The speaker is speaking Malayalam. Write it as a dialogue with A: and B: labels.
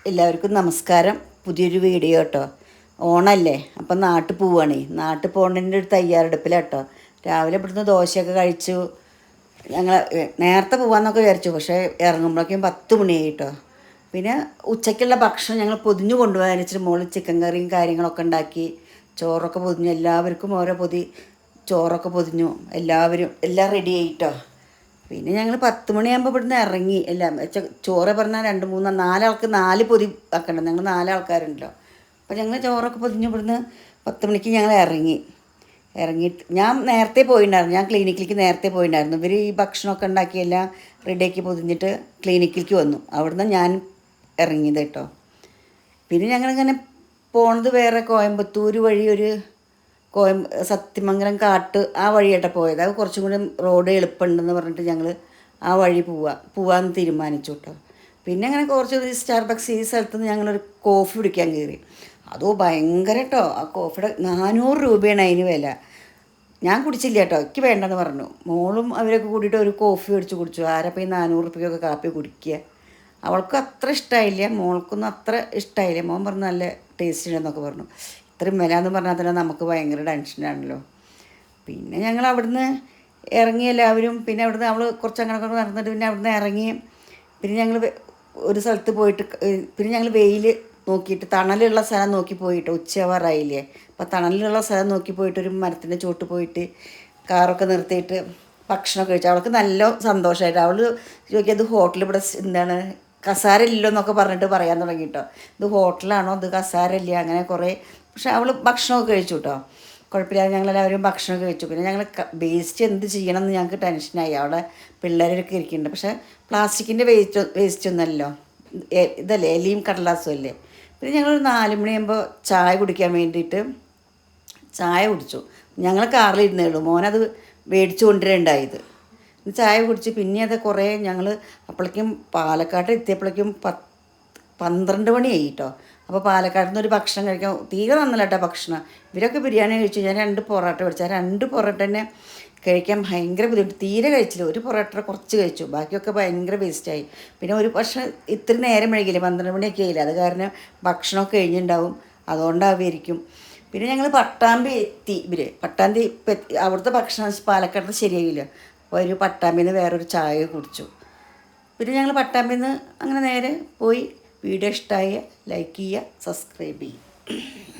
A: എല്ലാവർക്കും നമസ്കാരം. പുതിയൊരു വീഡിയോ കേട്ടോ. ഓണല്ലേ, അപ്പം നാട്ടിൽ പോവുകയാണേ. നാട്ടിൽ പോകേണ്ടതിൻ്റെ ഒരു തയ്യാറെടുപ്പിലാട്ടോ. രാവിലെ ഇവിടുന്ന് ദോശയൊക്കെ കഴിച്ചു. ഞങ്ങൾ നേരത്തെ പോകാമെന്നൊക്കെ വിചാരിച്ചു, പക്ഷേ ഇറങ്ങുമ്പോഴേക്കും 10 മണിയായി കേട്ടോ. പിന്നെ ഉച്ചയ്ക്കുള്ള ഭക്ഷണം ഞങ്ങൾ പൊതിഞ്ഞു കൊണ്ടുപോകാൻ വെച്ചിട്ട് മുകളിൽ ചിക്കൻ കറിയും കാര്യങ്ങളൊക്കെ ഉണ്ടാക്കി. ചോറൊക്കെ പൊതിഞ്ഞു, എല്ലാവർക്കും ഓരോ ചോറൊക്കെ പൊതിഞ്ഞു. എല്ലാം റെഡി ആയിട്ടോ. പിന്നെ ഞങ്ങൾ 10 മണിയാകുമ്പോൾ ഇവിടുന്ന് ഇറങ്ങി. എല്ലാം ചോറ് പറഞ്ഞാൽ 2, 3, 4 ആൾക്ക് 4 പൊതി ആക്കണം. ഞങ്ങൾ 4 ആൾക്കാരുണ്ടല്ലോ. അപ്പോൾ ഞങ്ങൾ ചോറൊക്കെ പൊതിഞ്ഞ് ഇവിടുന്ന് 10 മണിക്ക് ഞങ്ങൾ ഇറങ്ങിയിട്ട് ഞാൻ നേരത്തെ പോയിട്ടുണ്ടായിരുന്നു. ഞാൻ ക്ലിനിക്കിലേക്ക് നേരത്തെ പോയിട്ടുണ്ടായിരുന്നു. ഇവർ ഈ ഭക്ഷണമൊക്കെ ഉണ്ടാക്കി എല്ലാം റെഡിയാക്കി പൊതിഞ്ഞിട്ട് ക്ലിനിക്കിലേക്ക് വന്നു. അവിടുന്ന് ഞാൻ ഇറങ്ങിയത് കേട്ടോ. പിന്നെ ഞങ്ങളിങ്ങനെ പോണത് വേറെ കോയമ്പത്തൂർ വഴി ഒരു സത്യമംഗലം കാട്ട് ആ വഴിയായിട്ടാണ് പോയത്. അത് കുറച്ചും കൂടി റോഡ് എളുപ്പമുണ്ടെന്ന് പറഞ്ഞിട്ട് ഞങ്ങൾ ആ വഴി പോവാമെന്ന് തീരുമാനിച്ചു കേട്ടോ. പിന്നെ അങ്ങനെ കുറച്ച് സ്റ്റാർബക്സ് ഈ സ്ഥലത്ത് നിന്ന് ഞങ്ങളൊരു കോഫി കുടിക്കാൻ കയറി. അതോ ഭയങ്കര കേട്ടോ. ആ കോഫിയുടെ 400 രൂപയാണ് അതിന് വില. ഞാൻ കുടിച്ചില്ല കേട്ടോ, എനിക്ക് വേണ്ടെന്ന് പറഞ്ഞു. മോളും അവരൊക്കെ കൂടിയിട്ട് ഒരു കോഫി മേടിച്ച് കുടിച്ചു. ആരപ്പോൾ ഈ 400 രൂപയ്ക്കൊക്കെ കാപ്പി കുടിക്കുക. അവൾക്കും അത്ര ഇഷ്ടമായില്ല, മോൾക്കൊന്നും അത്ര ഇഷ്ടമായില്ല. മോൻ പറഞ്ഞു നല്ല ടേസ്റ്റ് ഉണ്ടെന്നൊക്കെ പറഞ്ഞു. ഇത്രയും വില എന്ന് പറഞ്ഞാൽ തന്നെ നമുക്ക് ഭയങ്കര ടെൻഷനാണല്ലോ. പിന്നെ ഞങ്ങൾ അവിടുന്ന് ഇറങ്ങി എല്ലാവരും. പിന്നെ അവിടുന്ന് അവൾ കുറച്ച് അങ്ങനെ നടന്നിട്ട് പിന്നെ അവിടുന്ന് ഇറങ്ങി. പിന്നെ ഞങ്ങൾ ഒരു സ്ഥലത്ത് പോയിട്ട് പിന്നെ ഞങ്ങൾ വെയിൽ നോക്കിയിട്ട് തണലുള്ള സ്ഥലം നോക്കി പോയിട്ട് ഉച്ചയാവാറായില്ലേ. അപ്പോൾ തണലുള്ള സ്ഥലം നോക്കി പോയിട്ട് ഒരു മരത്തിൻ്റെ ചോട്ട് പോയിട്ട് കാറൊക്കെ നിർത്തിയിട്ട് ഭക്ഷണമൊക്കെ കഴിച്ചു. അവൾക്ക് നല്ല സന്തോഷമായിട്ട് അവൾ ചോദിക്കുക, ഇത് ഹോട്ടൽ ഇവിടെ എന്താണ് കസാര ഇല്ലല്ലോ എന്നൊക്കെ പറഞ്ഞിട്ട് പറയാൻ തുടങ്ങി കേട്ടോ. ഇത് ഹോട്ടലാണോ, ഇത് കസാര ഇല്ല, അങ്ങനെ കുറേ. പക്ഷെ അവൾ ഭക്ഷണമൊക്കെ കഴിച്ചു കേട്ടോ, കുഴപ്പമില്ലാതെ. ഞങ്ങളെല്ലാവരും ഭക്ഷണമൊക്കെ കഴിച്ചു. പിന്നെ ഞങ്ങൾ വേസ്റ്റ് എന്ത് ചെയ്യണം എന്ന് ഞങ്ങൾക്ക് ടെൻഷനായി. അവിടെ പിള്ളേരൊക്കെ ഇരിക്കുന്നുണ്ട്. പക്ഷേ പ്ലാസ്റ്റിക്കിൻ്റെ വേസ്റ്റ് ഒന്നല്ലോ, ഇതല്ലേ എലിയും കടലാസും അല്ലേ. പിന്നെ ഞങ്ങളൊരു 4 മണിയാകുമ്പോൾ ചായ കുടിക്കാൻ വേണ്ടിയിട്ട് ചായ കുടിച്ചു. ഞങ്ങൾ കാറിലിരുന്നേ ഉള്ളൂ, മോനത് മേടിച്ചു കൊണ്ടുവരേണ്ടായത്. ചായ കുടിച്ച് പിന്നെ അത് കുറേ ഞങ്ങൾ അപ്പോഴേക്കും പാലക്കാട് എത്തിയപ്പോഴേക്കും 12 മണിയായി കേട്ടോ. അപ്പോൾ പാലക്കാട് നിന്ന് ഒരു ഭക്ഷണം കഴിക്കാൻ തീരെ നന്നല്ല കേട്ടോ ഭക്ഷണം. ഇവരൊക്കെ ബിരിയാണി കഴിച്ചു. ഞാൻ 2 പൊറോട്ട മേടിച്ചു. 2 പൊറോട്ട തന്നെ കഴിക്കാൻ ഭയങ്കര ബുദ്ധിമുട്ട്. തീരെ കഴിച്ചില്ല. ഒരു പൊറോട്ട കുറച്ച് കഴിച്ചു, ബാക്കിയൊക്കെ ഭയങ്കര വേസ്റ്റായി. പിന്നെ ഒരു പക്ഷേ ഇത്തിരി നേരം മെഴുകിയില്ലേ, 12 മണിയൊക്കെ ആയില്ല. അത് കാരണം ഭക്ഷണമൊക്കെ കഴിഞ്ഞിട്ടുണ്ടാവും, അതുകൊണ്ടാവുമായിരിക്കും. പിന്നെ ഞങ്ങൾ പട്ടാമ്പി എത്തി. പട്ടാമ്പി അവിടുത്തെ ഭക്ഷണം പാലക്കാട് ശരിയായില്ല. അപ്പോൾ ഒരു പട്ടാമ്പിയിൽ നിന്ന് വേറൊരു ചായ കുടിച്ചു. പിന്നെ ഞങ്ങൾ പട്ടാമ്പിയിൽ നിന്ന് അങ്ങനെ നേരെ പോയി. വീഡിയോ ഇഷ്ടമായ ലൈക്ക് ചെയ്യുക, സബ്സ്ക്രൈബ് ചെയ്യുക.